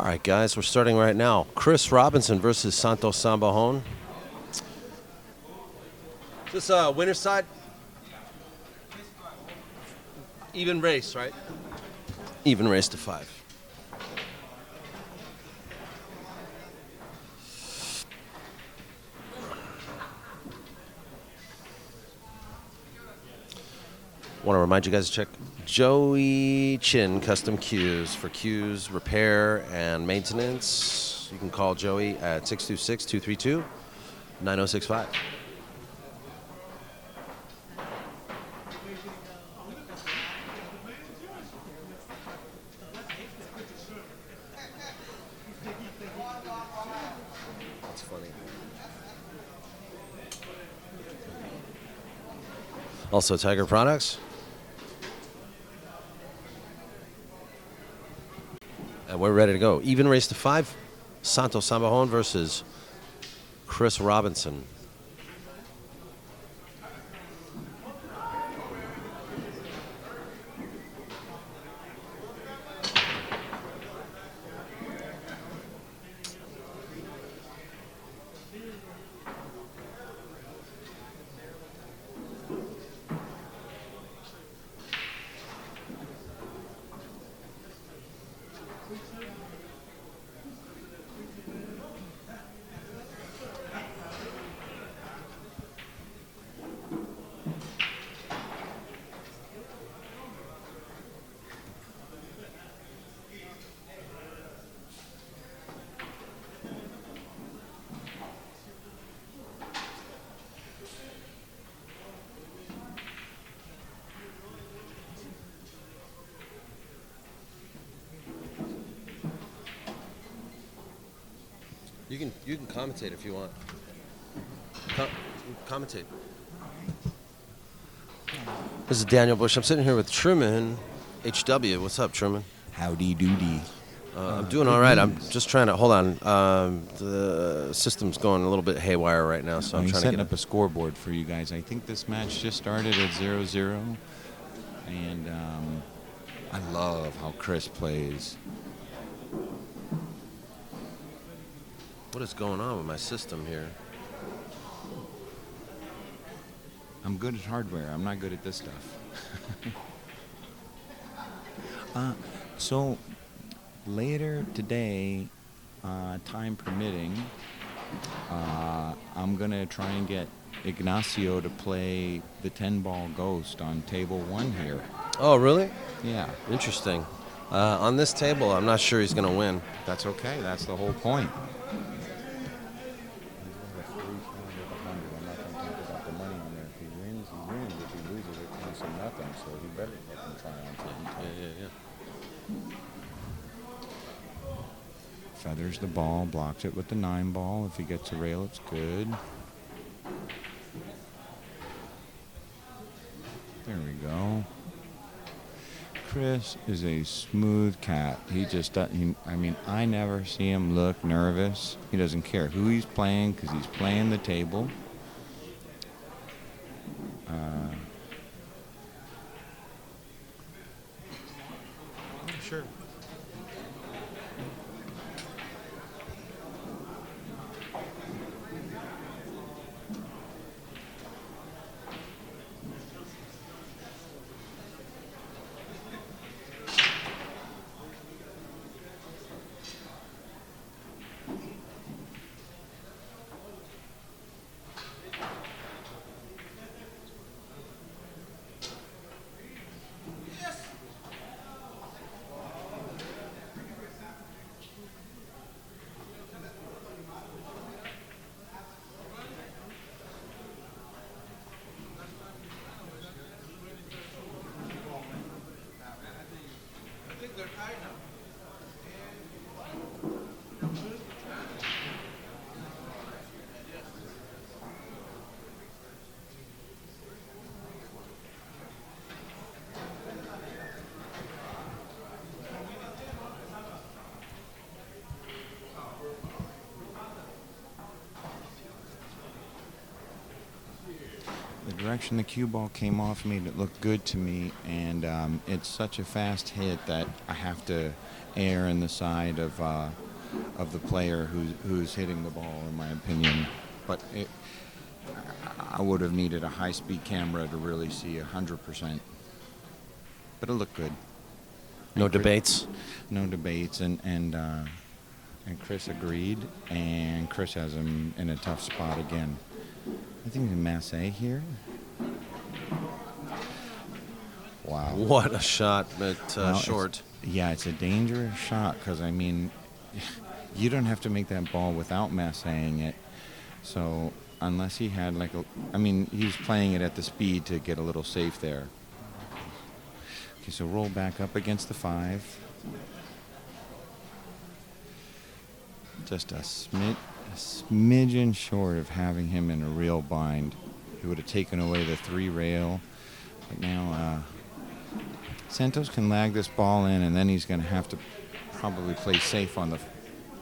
All right, guys, we're starting right now. Chris Robinson versus Santos Sambajon. Is this winner's side? Even race, right? Even race to 5. Want to remind you guys to check Joey Chin Custom Cues for cues, repair, and maintenance. You can call Joey at 626-232-9065. That's funny. Also, Tiger Products. And we're ready to go. Even race to 5. Santos Sambajon versus Chris Robinson. You can commentate if you want. Commentate. This is Daniel Busch. I'm sitting here with Truman, HW. What's up, Truman? Howdy doody. I'm doing all right. I'm just trying to hold on. The system's going a little bit haywire right now, so I'm trying to setting up a scoreboard for you guys. I think this match just started at 0-0, and I love how Chris plays. What is going on with my system here? I'm good at hardware. I'm not good at this stuff. So later today, time permitting, I'm going to try and get Ignacio to play the 10-ball ghost on table 1 here. Oh, really? Yeah. Interesting. On this table, I'm not sure he's going to win. That's okay. That's the whole point. So he better let him try on to Yeah. Feathers the ball, blocks it with the 9 ball. If he gets a rail, it's good. There we go. Chris is a smooth cat. He just doesn't, I never see him look nervous. He doesn't care who he's playing because he's playing the table. Sure. direction the cue ball came off made it look good to me, and it's such a fast hit that I have to err in the side of the player who's hitting the ball, in my opinion. But I would have needed a high-speed camera to really see 100%. But it looked good. No debates? No debates, and Chris agreed, and Chris has him in a tough spot again. I think the Masse here. Wow. What a shot, but Well, short. It's a dangerous shot because, I mean, you don't have to make that ball without Masseing it. So unless he had he's playing it at the speed to get a little safe there. Okay, so roll back up against the 5. Just a smidgen short of having him in a real bind. He would have taken away the 3 rail. But now Santos can lag this ball in, and then he's going to have to probably play safe on the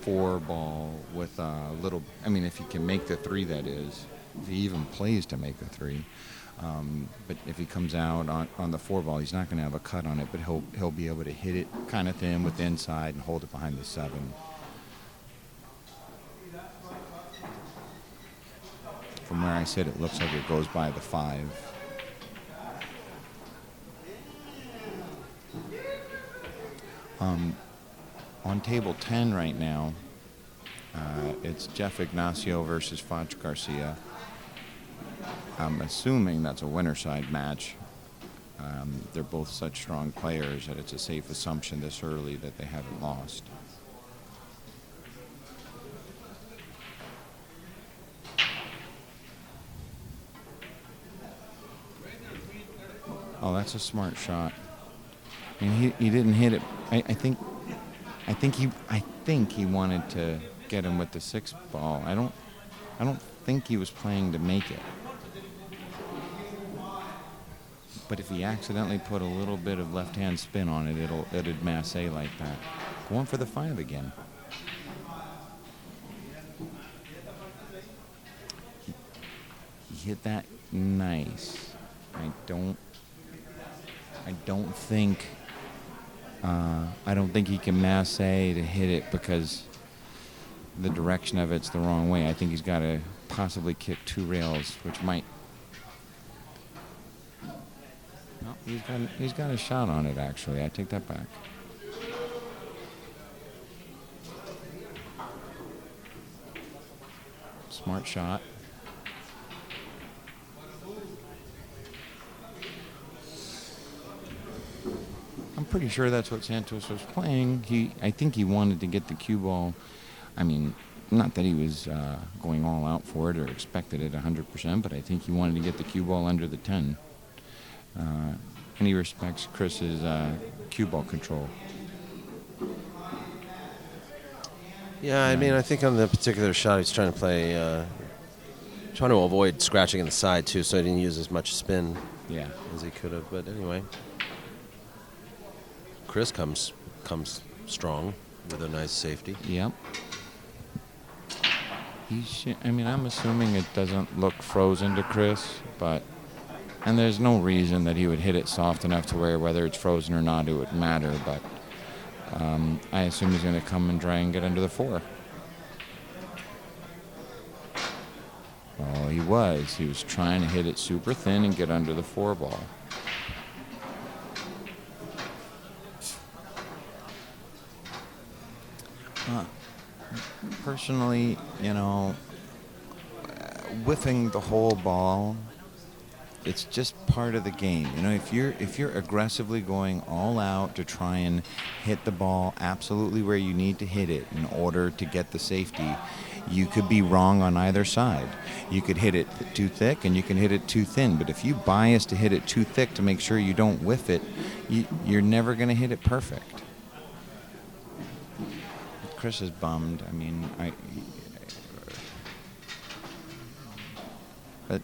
4 ball with a little. I mean, if he can make the 3, that is. If he even plays to make the 3. But if he comes out on the 4 ball, he's not going to have a cut on it, but he'll be able to hit it kind of thin with the inside and hold it behind the 7. From where I sit, it looks like it goes by the 5. On table 10 right now, it's Jeff Ignacio versus Foch Garcia. I'm assuming that's a winner side match. They're both such strong players that it's a safe assumption this early that they haven't lost. Oh, that's a smart shot. I mean, he didn't hit it. I think he wanted to get him with the 6 ball. I don't think he was playing to make it. But if he accidentally put a little bit of left-hand spin on it, it'd masse like that. Going for the 5 again. He hit that nice. I don't think he can masse to hit it because the direction of it's the wrong way. I think he's got to possibly kick 2 rails, which might. No, he's got a shot on it. Actually, I take that back. Smart shot. I'm pretty sure that's what Santos was playing. I think he wanted to get the cue ball. I mean, not that he was going all out for it or expected it 100%, but I think he wanted to get the cue ball under the 10. And he respects Chris's cue ball control. Yeah, I mean, I think on the particular shot, he's trying to play, trying to avoid scratching in the side, too, so he didn't use as much spin as he could have. But anyway, Chris comes strong with a nice safety. Yep. I'm assuming it doesn't look frozen to Chris, and there's no reason that he would hit it soft enough to where whether it's frozen or not, it would matter, but I assume he's going to come and try and get under the 4. Oh, he was. He was trying to hit it super thin and get under the 4 ball. Personally, whiffing the whole ball, it's just part of the game. If you're aggressively going all out to try and hit the ball absolutely where you need to hit it in order to get the safety, you could be wrong on either side. You could hit it too thick and you can hit it too thin, but if you bias to hit it too thick to make sure you don't whiff it, you're never going to hit it perfect. Chris is bummed. I mean, but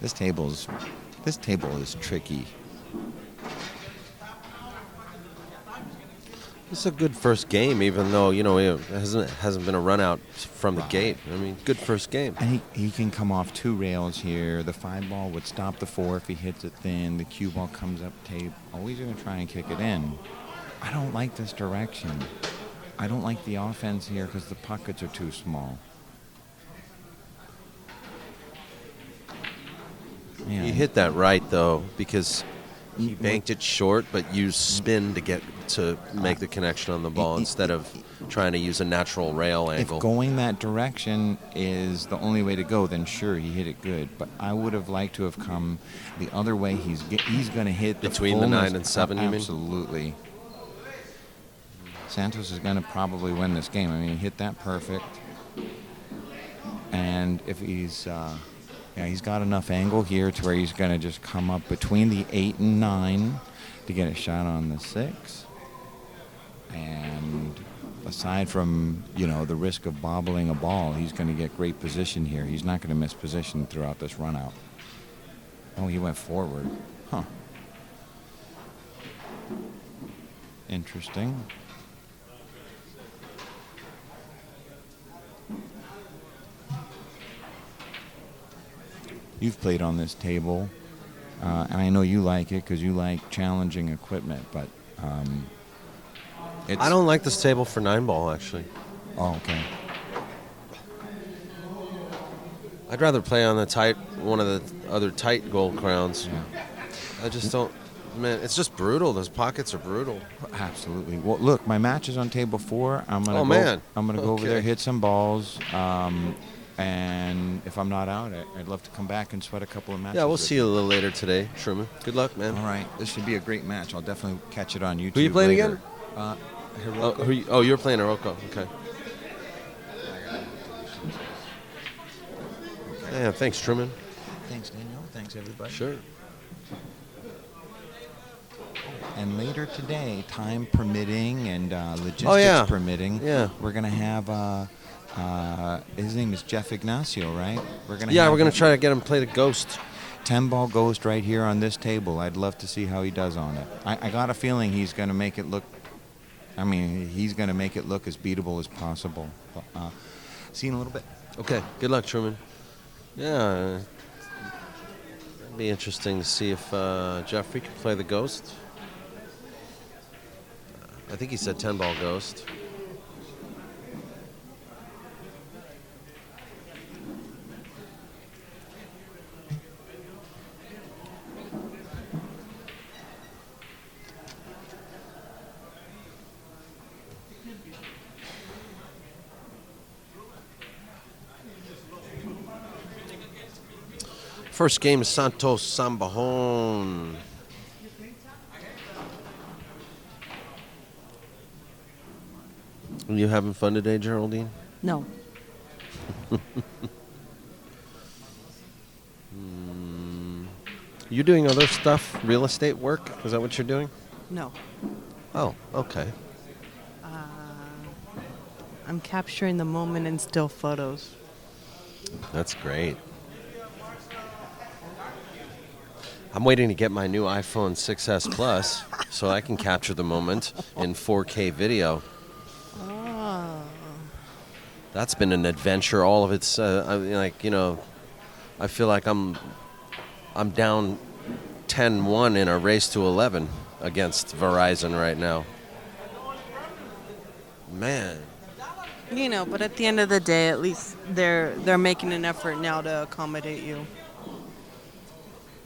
this table is tricky. It's a good first game, even though, it hasn't been a run out from the gate. I mean, good first game. And he can come off 2 rails here. The 5 ball would stop the 4 if he hits it thin. The cue ball comes up tape. Always going to try and kick it in. I don't like this direction. I don't like the offense here because the pockets are too small. Yeah. He hit that right, though, because he banked it short, but used spin to make the connection on the ball instead of trying to use a natural rail angle. If going that direction is the only way to go, then sure, he hit it good. But I would have liked to have come the other way. He's going to hit between the 9 and 7. You mean? Absolutely. Santos is going to probably win this game. I mean, he hit that perfect. And if he's got enough angle here to where he's going to just come up between the 8 and 9 to get a shot on the 6. And aside from, the risk of bobbling a ball, he's going to get great position here. He's not going to miss position throughout this run out. Oh, he went forward. Huh. Interesting. You've played on this table, and I know you like it because you like challenging equipment, but I don't like this table for 9-ball, actually. Oh, okay. I'd rather play on one of the other tight gold crowns. Yeah. I just don't, man, it's just brutal. Those pockets are brutal. Absolutely. Well, look, my match is on table 4. I'm gonna go over there, hit some balls. And if I'm not out, I'd love to come back and sweat a couple of matches. Yeah, we'll see you a little later today, Truman. Good luck, man. All right. This should be a great match. I'll definitely catch it on YouTube. Who are you playing later. Again? You're playing Hiroko. Okay. Yeah, thanks, Truman. Thanks, Daniel. Thanks, everybody. Sure. And later today, time permitting and logistics permitting, we're going to have... his name is Jeff Ignacio, right? We're gonna try to get him to play the Ghost. 10-ball Ghost right here on this table. I'd love to see how he does on it. I got a feeling he's going to make it look. He's going to make it look as beatable as possible. See you in a little bit. Okay. Good luck, Truman. Yeah. It'd be interesting to see if Jeffrey can play the Ghost. I think he said 10-ball Ghost. First game is Santos Sambajon. Are you having fun today, Geraldine? No. You doing other stuff, real estate work? Is that what you're doing? No. Oh, okay. I'm capturing the moment in still photos. That's great. I'm waiting to get my new iPhone 6s Plus so I can capture the moment in 4K video. Oh. That's been an adventure. All of it's I feel like I'm down 10-1 in a race to 11 against Verizon right now. Man. But at the end of the day, at least they're making an effort now to accommodate you.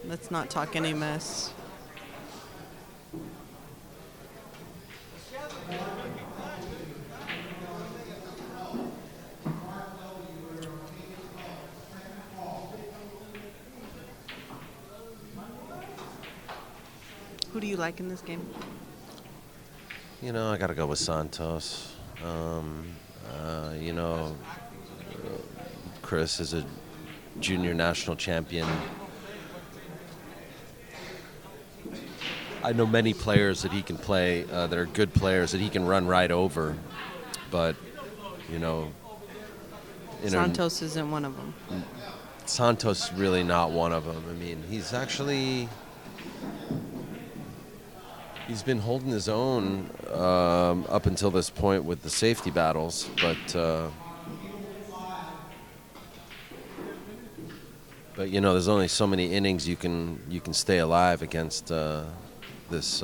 Let's not talk any mess. Who do you like in this game? I got to go with Santos. Chris is a junior national champion. I know many players that he can play that are good players that he can run right over, but Santos isn't one of them. Santos really not one of them. I mean, he's actually He's been holding his own up until this point with the safety battles, but you know, there's only so many innings you can stay alive against this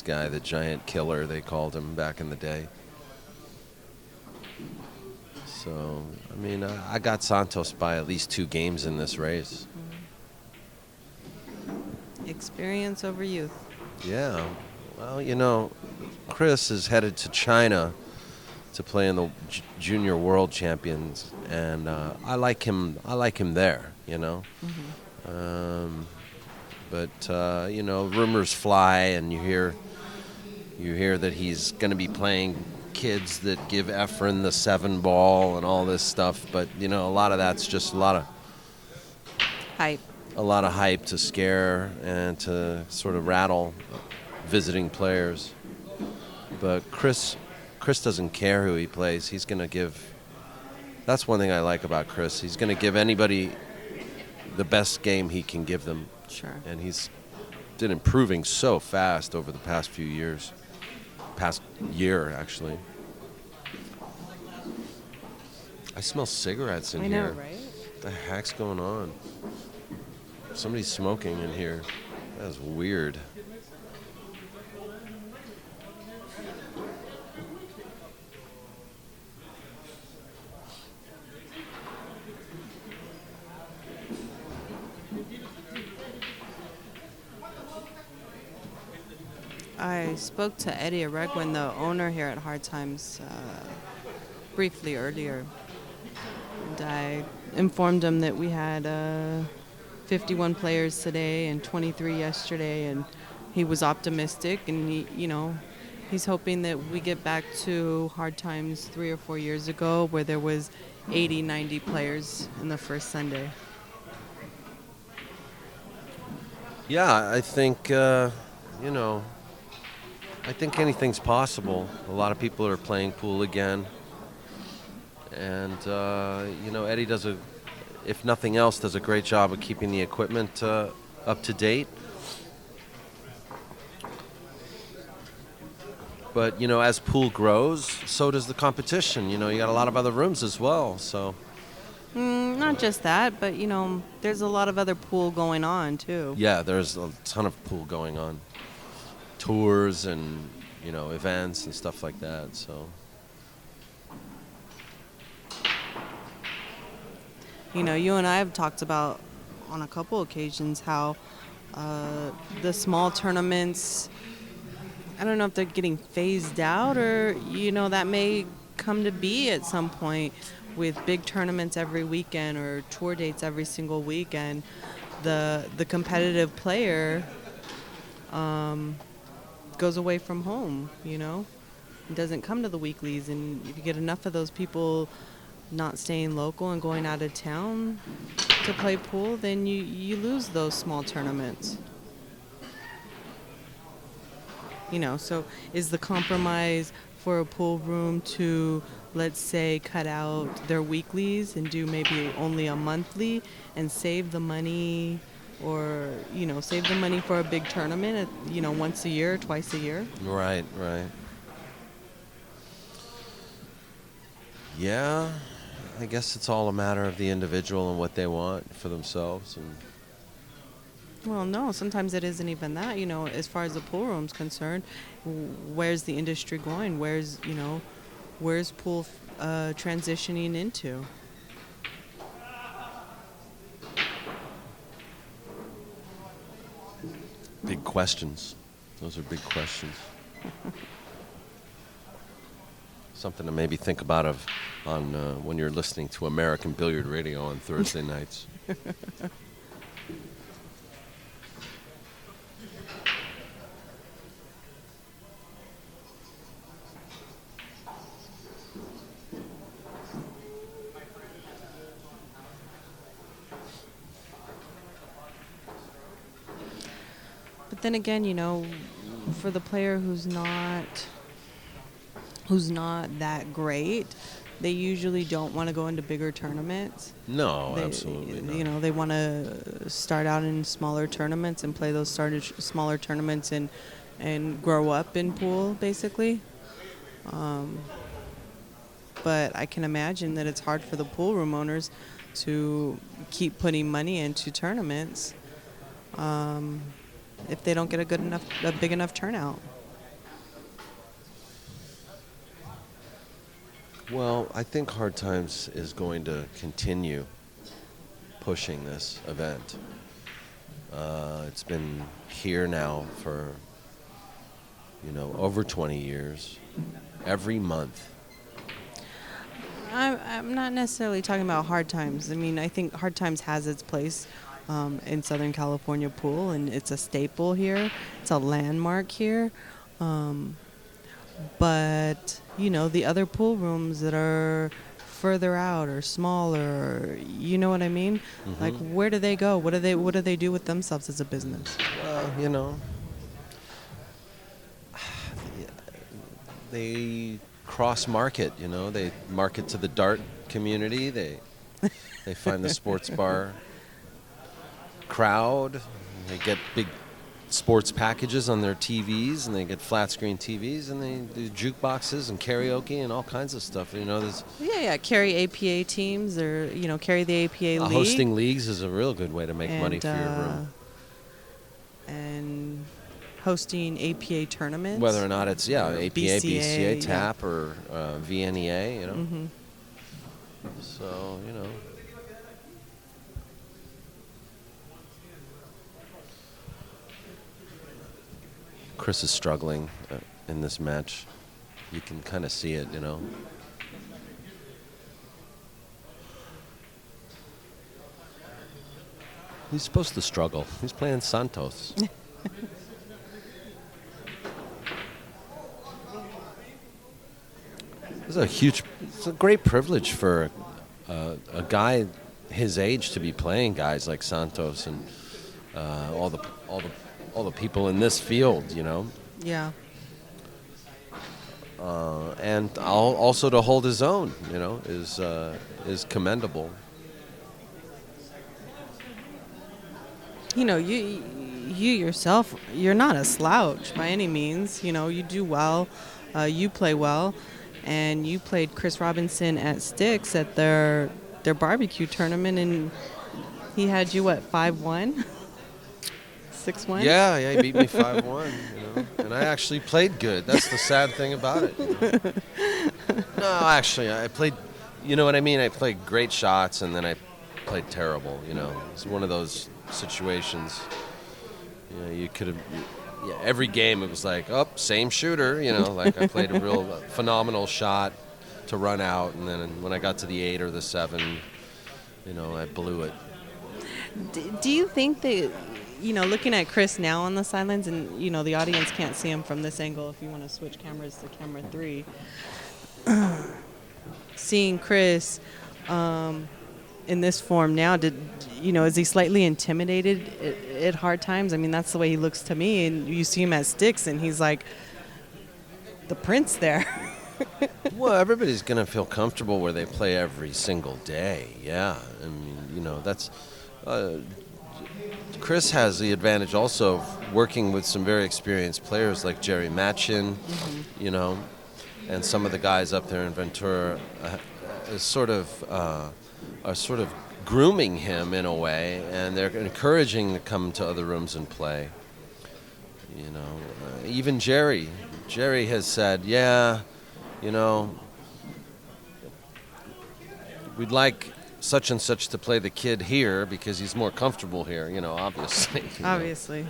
guy, the giant killer they called him back in the day. So I mean, I got Santos by at least 2 games in this race. Experience over youth. Yeah. Well, you know, Chris is headed to China to play in the Junior World Champions, and I like him. I like him there. You know. But you know, rumors fly, and you hear that he's going to be playing kids that give Efren the 7 ball and all this stuff. But you know, a lot of that's just a lot of hype to scare and to sort of rattle visiting players. But Chris doesn't care who he plays. He's going to give. That's one thing I like about Chris. He's going to give anybody the best game he can give them. Sure. And he's been improving so fast over the past few years. Past year, actually. I smell cigarettes in I here. know, right? What the heck's going on? Somebody's smoking in here. That's weird. I spoke to Eddie Aregwin, the owner here at Hard Times, briefly earlier. And I informed him that we had 51 players today and 23 yesterday, and he was optimistic, and he's hoping that we get back to Hard Times 3 or 4 years ago where there was 80, 90 players in the first Sunday. Yeah, I think, I think anything's possible. A lot of people are playing pool again. And, Eddie if nothing else, does a great job of keeping the equipment up to date. But, you know, as pool grows, so does the competition. You know, you got a lot of other rooms as well, so. Not just that, but, there's a lot of other pool going on, too. Yeah, there's a ton of pool going on. Tours and, events and stuff like that, so. You and I have talked about on a couple occasions how the small tournaments, I don't know if they're getting phased out or, that may come to be at some point with big tournaments every weekend or tour dates every single weekend. The competitive player goes away from home, It doesn't come to the weeklies. And if you get enough of those people not staying local and going out of town to play pool, then you lose those small tournaments. So is the compromise for a pool room to, let's say, cut out their weeklies and do maybe only a monthly and save the money, or, save the money for a big tournament, once a year, twice a year? Right. Yeah, I guess it's all a matter of the individual and what they want for themselves. And Well, no, sometimes it isn't even that, as far as the pool room's concerned. Where's the industry going? Where's pool transitioning into? big questions. Those are big questions. Something to maybe think about on when you're listening to American Billiard Radio on Thursday nights. But then again, for the player who's not that great, they usually don't want to go into bigger tournaments. No, absolutely not. They want to start out in smaller tournaments and play those smaller tournaments in and grow up in pool, basically. But I can imagine that it's hard for the pool room owners to keep putting money into tournaments if they don't get a big enough turnout. Well, I think Hard Times is going to continue pushing this event. It's been here now for, over 20 years, every month. I'm not necessarily talking about Hard Times. I mean, I think Hard Times has its place in Southern California pool, and it's a staple here. It's a landmark here. But, the other pool rooms that are further out or smaller, you know what I mean? Mm-hmm. Like, where do they go? What do they do with themselves as a business? Well, they cross-market, They market to the dart community. They find the sports bar crowd. They get big sports packages on their TVs, and they get flat-screen TVs, and they do jukeboxes and karaoke and all kinds of stuff. There's Carry APA teams or, carry the APA league. hosting leagues is a real good way to make money for your room. And hosting APA tournaments. Whether or not it's, APA, BCA, yeah. TAP, or VNEA, Mm-hmm. So, Chris is struggling in this match. You can kind of see it, He's supposed to struggle. He's playing Santos. It's a great privilege for a guy his age to be playing guys like Santos and all the people in this field, Yeah. And also to hold his own, is commendable. You yourself, you're not a slouch by any means. You do well, you play well, and you played Chris Robinson at Sticks at their barbecue tournament, and he had you 5-1, 6-1. Yeah, he beat me 5-1, and I actually played good. That's the sad thing about it. No, actually, I played. You know what I mean? I played great shots, and then I played terrible. It's one of those situations. You could have. Every game it was like, same shooter. Like I played a real phenomenal shot to run out, and then when I got to the 8 or the 7, I blew it. Do you think that, looking at Chris now on the sidelines, and the audience can't see him from this angle. If you want to switch cameras to camera 3, seeing Chris in this form now, is he slightly intimidated at Hard Times? I mean, that's the way he looks to me. And you see him at Sticks, and he's like the prince there. Well, everybody's going to feel comfortable where they play every single day. Yeah, I mean, that's. Chris has the advantage also of working with some very experienced players like Jerry Machin, and some of the guys up there in Ventura are sort of grooming him in a way, and they're encouraging him to come to other rooms and play. Even Jerry has said, we'd like such and such to play the kid here because he's more comfortable here, obviously. Obviously.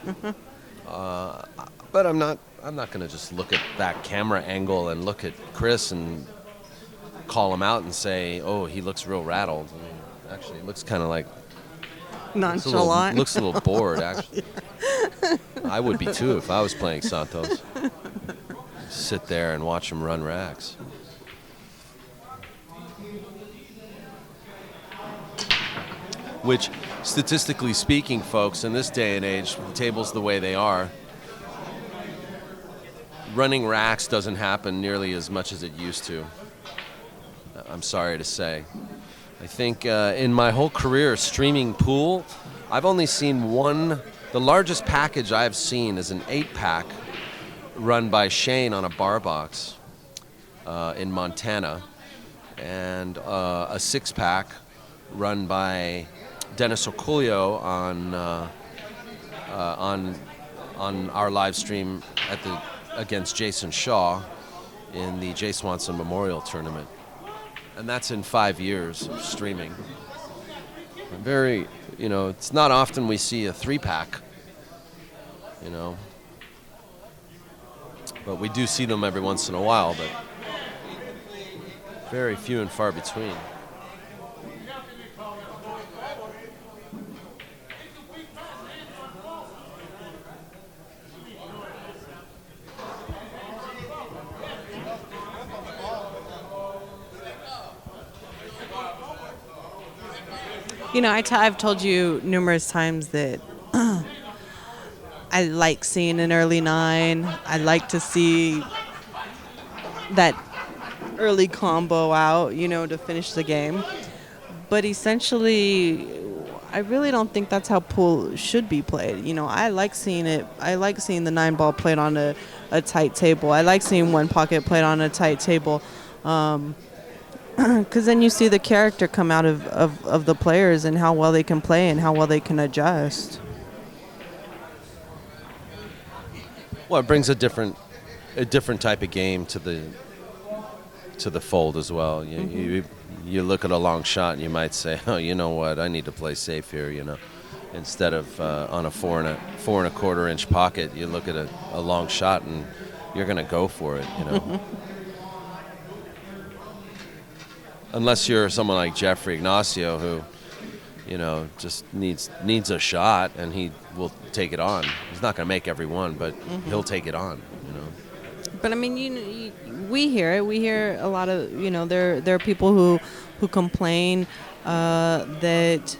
But I'm not going to just look at that camera angle and look at Chris and call him out and say, oh, he looks real rattled. I mean, actually, it looks kind of like nonchalant. Looks a little bored, actually. I would be too if I was playing Santos. Sit there and watch him run racks. Which, statistically speaking, folks, in this day and age, the tables the way they are, running racks doesn't happen nearly as much as it used to. I'm sorry to say. I think in my whole career streaming pool, I've only seen one. The largest package I've seen is an 8-pack run by Shane on a bar box in Montana, and a six-pack run by Dennis Oculio on our live stream against Jason Shaw in the Jay Swanson Memorial Tournament, and that's in 5 years of streaming. Very, it's not often we see a three-pack, but we do see them every once in a while, but very few and far between. I've told you numerous times that I like seeing an early nine. I like to see that early combo out, to finish the game. But essentially, I really don't think that's how pool should be played. I like seeing it. I like seeing the 9-ball played on a tight table. I like seeing one pocket played on a tight table. Because then you see the character come out of the players and how well they can play and how well they can adjust. Well, it brings a different type of game to the fold as well. You look at a long shot and you might say, oh, you know what, I need to play safe here, Instead of on a 4 1/4 inch pocket, you look at a long shot and you're going to go for it, Unless you're someone like Jeffrey Ignacio who, just needs a shot and he will take it on. He's not going to make every one, but he'll take it on, But I mean, we hear it. We hear a lot of, there are people who complain that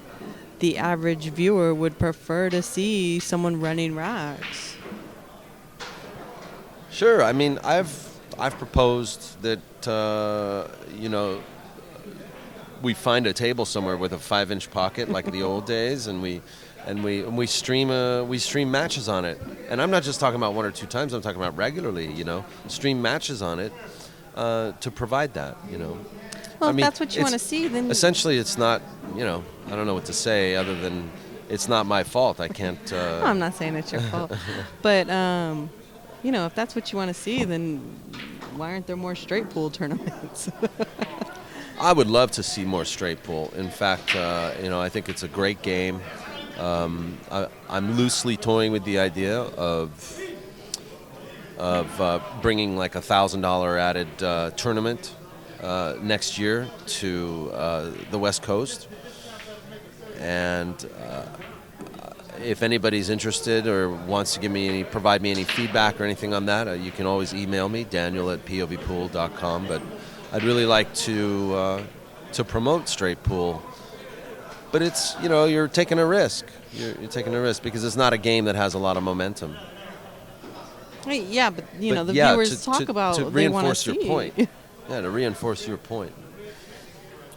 the average viewer would prefer to see someone running racks. Sure. I mean, I've proposed that we find a table somewhere with a 5-inch pocket like the old days, and we stream matches on it. And I'm not just talking about 1 or 2 times. I'm talking about regularly. Stream matches on it to provide that. Well, if that's what you want to see, then essentially it's not. I don't know what to say other than it's not my fault. I can't. Well, I'm not saying it's your fault, but if that's what you want to see, then why aren't there more straight pool tournaments? I would love to see more straight pool. In fact, I think it's a great game. I'm loosely toying with the idea of bringing like $1,000 added tournament next year to the West Coast. And if anybody's interested or wants to provide me any feedback or anything on that, you can always email me, daniel@povpool.com. But I'd really like to promote straight pool, but it's you're taking a risk. You're taking a risk because it's not a game that has a lot of momentum. Yeah, but the viewers talk about to they want to reinforce your see. point. Yeah, to reinforce your point.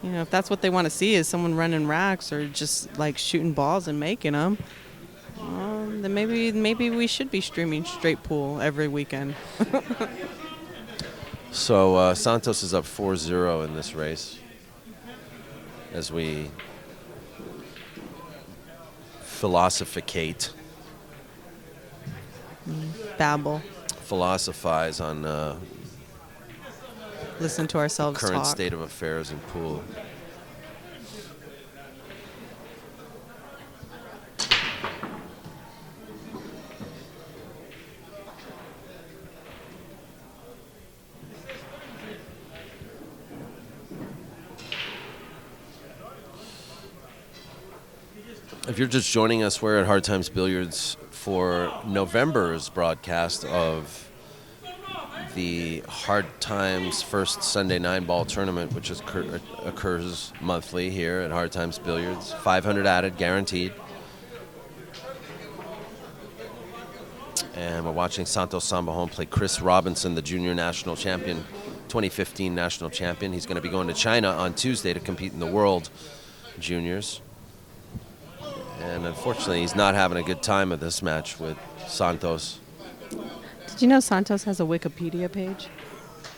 If that's what they want to see is someone running racks or just like shooting balls and making them, then maybe we should be streaming straight pool every weekend. So Santos is up 4-0 in this race as we philosophicate. Babble. Philosophize on Listen to ourselves current talk. state of affairs in pool. If you're just joining us, we're at Hard Times Billiards for November's broadcast of the Hard Times first Sunday 9-ball tournament, which occurs monthly here at Hard Times Billiards. 500 added, guaranteed. And we're watching Santos Sambajon play Chris Robinson, the junior national champion, 2015 national champion. He's going to be going to China on Tuesday to compete in the World Juniors. And unfortunately, he's not having a good time at this match with Santos. Did you know Santos has a Wikipedia page?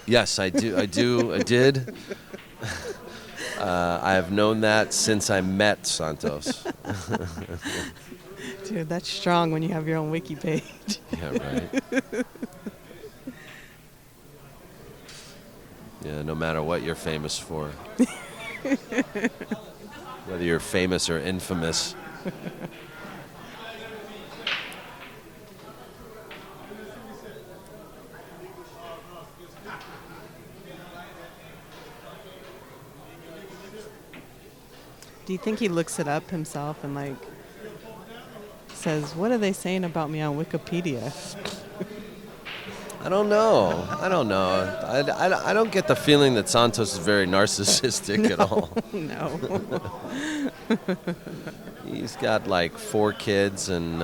Yes, I do. I did. I have known that since I met Santos. Dude, that's strong when you have your own wiki page. Yeah, right. Yeah, no matter what you're famous for. Whether you're famous or infamous. Do you think he looks it up himself and like says, "What are they saying about me on Wikipedia?" I don't know. I don't get the feeling that Santos is very narcissistic at all. No. He's got like 4 kids and,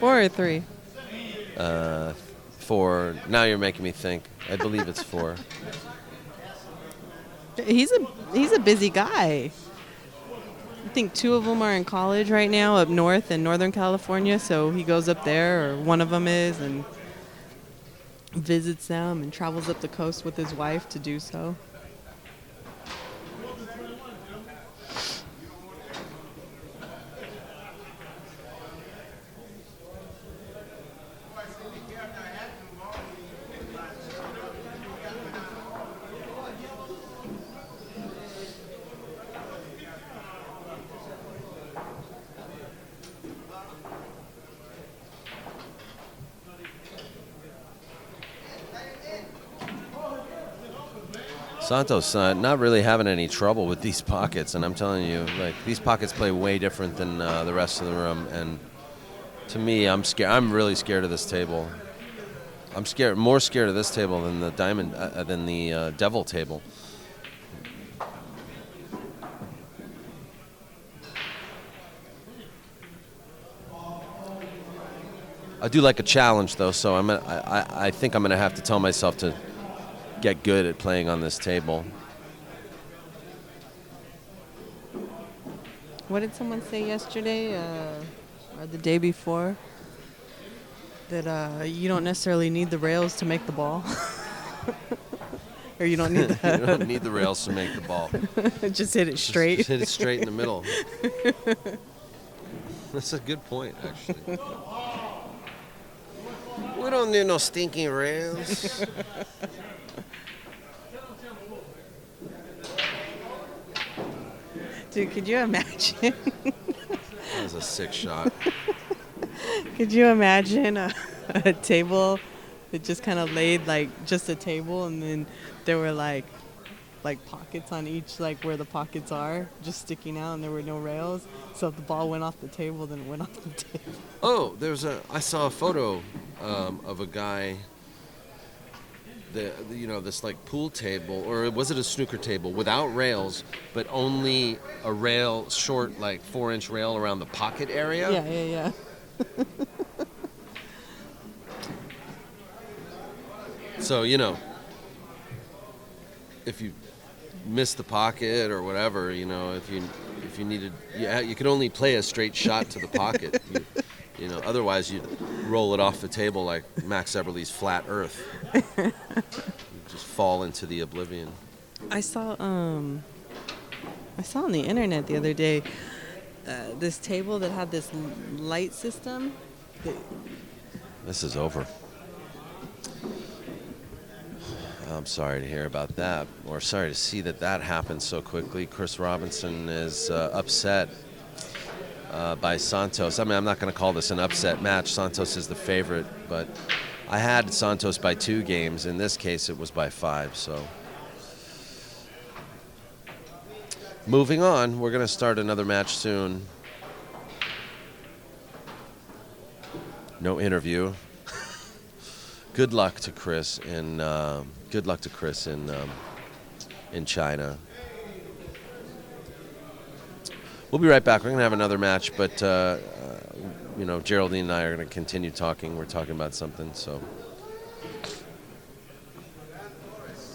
4 or 3. 4. Now you're making me think. I believe it's 4. He's a busy guy. I think 2 of them are in college right now up north in Northern California, so he goes up there, or one of them is, and visits them and travels up the coast with his wife to do so. Santos not really having any trouble with these pockets, and I'm telling you, like, these pockets play way different than the rest of the room. And to me, I'm scared. I'm really scared of this table. I'm more scared of this table than the devil table. I do like a challenge, though, so I think I'm gonna have to tell myself to get good at playing on this table. What did someone say yesterday or the day before? That you don't necessarily need the rails to make the ball. Or you don't need You don't need the rails to make the ball. just hit it straight. Just hit it straight in the middle. That's a good point, actually. We don't need no stinking rails. Dude, could you imagine? That was a sick shot. Could you imagine a table that just kind of laid like just a table, and then there were like pockets on each, like where the pockets are, just sticking out, and there were no rails. So if the ball went off the table, then it went off the table. Oh, I saw a photo of a guy. This like pool table, or was it a snooker table without rails, but only a rail, short, like 4-inch rail around the pocket area? Yeah. So, if you miss the pocket or whatever, if you needed, you could only play a straight shot to the pocket. Otherwise you'd roll it off the table like Max Eberle's flat Earth. You'd just fall into the oblivion. I saw on the internet the other day this table that had this light system. This is over. I'm sorry to hear about that, or sorry to see that happened so quickly. Chris Robinson is upset by Santos. I mean, I'm not going to call this an upset match. Santos is the favorite, but I had Santos by 2 games. In this case, it was by 5, so. Moving on, we're going to start another match soon. No interview. Good luck to Chris in China. We'll be right back. We're going to have another match, but Geraldine and I are going to continue talking. We're talking about something, so